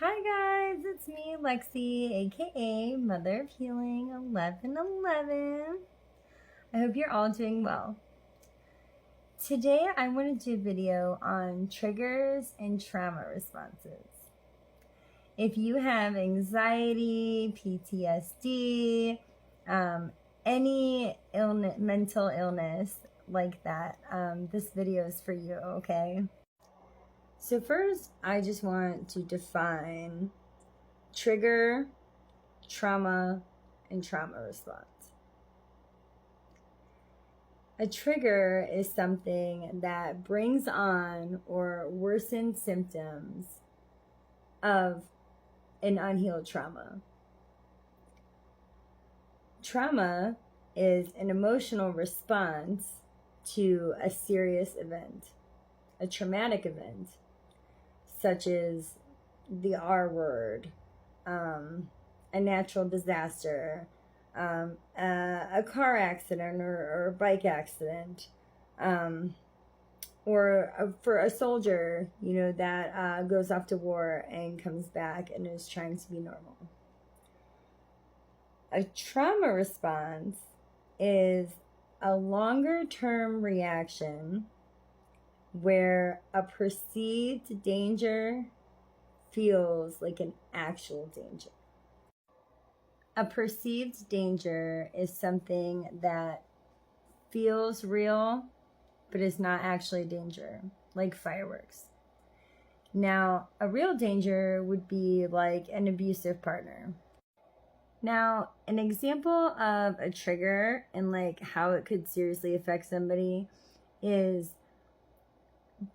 Hi guys, it's me, Lexi, aka Mother of Healing 1111. I hope you're all doing well. Today I want to do a video on triggers and trauma responses. If you have anxiety, PTSD, any mental illness like that, this video is for you, okay? So first, I just want to define trigger, trauma, and trauma response. A trigger is something that brings on or worsens symptoms of an unhealed trauma. Trauma is an emotional response to a serious event, a traumatic event, such as the R word, a natural disaster, a car accident or a bike accident, or for a soldier, that goes off to war and comes back and is trying to be normal. A trauma response is a longer-term reaction where a perceived danger feels like an actual danger. A perceived danger is something that feels real, but is not actually danger, like fireworks. Now, a real danger would be like an abusive partner. Now, an example of a trigger and like how it could seriously affect somebody is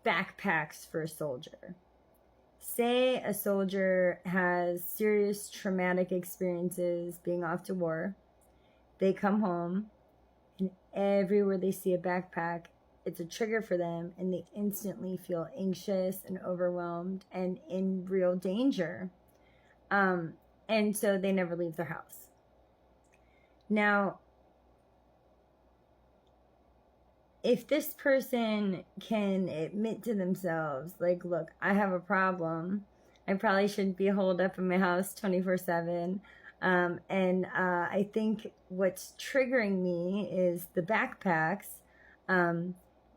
backpacks for a soldier. Say a soldier has serious traumatic experiences being off to war. They come home, and everywhere they see a backpack, it's a trigger for them, and they instantly feel anxious and overwhelmed and in real danger. And so they never leave their house. Now, if this person can admit to themselves, like, look, I have a problem. I probably shouldn't be holed up in my house 24/7. And I think what's triggering me is the backpacks.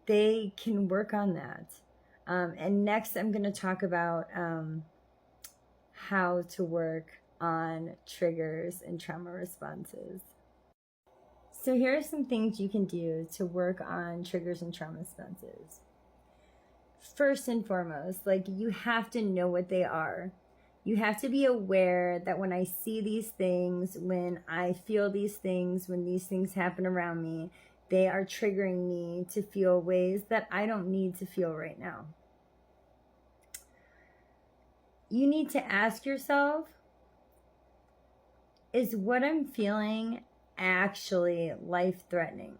They can work on that. And next I'm going to talk about how to work on triggers and trauma responses. So here are some things you can do to work on triggers and trauma responses. First and foremost, you have to know what they are. You have to be aware that when I see these things, when I feel these things, when these things happen around me, they are triggering me to feel ways that I don't need to feel right now. You need to ask yourself, is what I'm feeling actually life-threatening?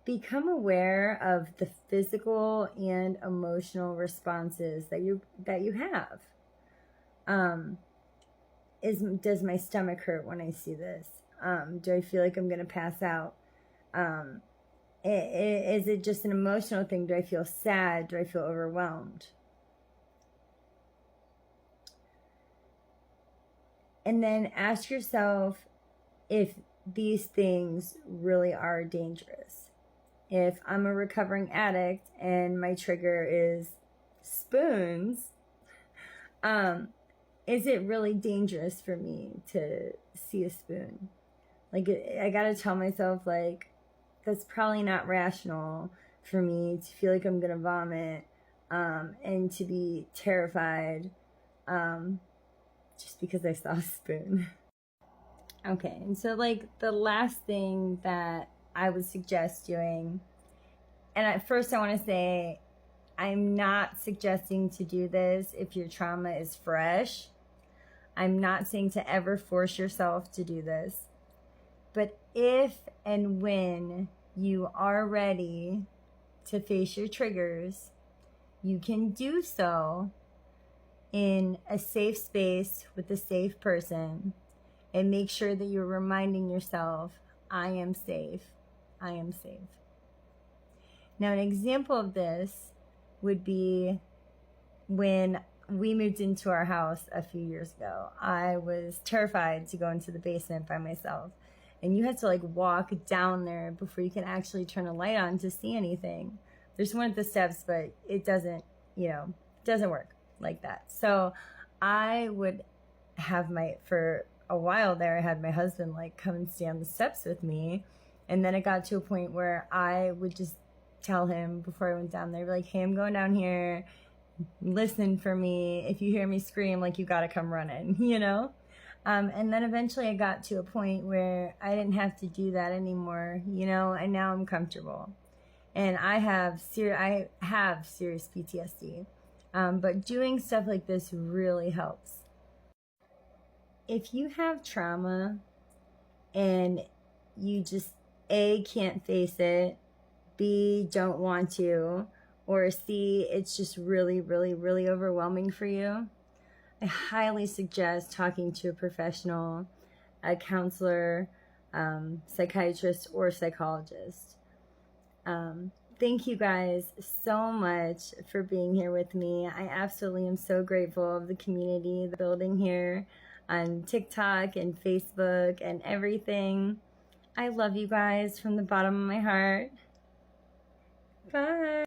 Become aware of the physical and emotional responses that you have. Does my stomach hurt when I see this? Do I feel like I'm going to pass out? Is it just an emotional thing? Do I feel sad? Do I feel overwhelmed? And then ask yourself if these things really are dangerous. If I'm a recovering addict and my trigger is spoons, is it really dangerous for me to see a spoon? I gotta tell myself, that's probably not rational for me to feel like I'm gonna vomit, and to be terrified, just because I saw a spoon. Okay, and so the last thing that I would suggest doing, and at first I want to say, I'm not suggesting to do this if your trauma is fresh. I'm not saying to ever force yourself to do this. But if and when you are ready to face your triggers, you can do so in a safe space with a safe person, and make sure that you're reminding yourself, I am safe. I am safe. Now, an example of this would be when we moved into our house a few years ago. I was terrified to go into the basement by myself. And you have to like walk down there before you can actually turn a light on to see anything. There's one at the steps, but it doesn't, doesn't work like that. So I would have for a while there, I had my husband like come and stay on the steps with me. And then it got to a point where I would just tell him before I went down there, like, hey, I'm going down here. Listen for me. If you hear me scream, like, you got to come running, And then eventually I got to a point where I didn't have to do that anymore, and now I'm comfortable. And I have serious PTSD. But doing stuff like this really helps. If you have trauma and you just A, can't face it, B, don't want to, or C, it's just really, really, really overwhelming for you, I highly suggest talking to a professional, a counselor, psychiatrist, or psychologist. Thank you guys so much for being here with me. I absolutely am so grateful of the community, the building here on TikTok and Facebook and everything. I love you guys from the bottom of my heart. Bye.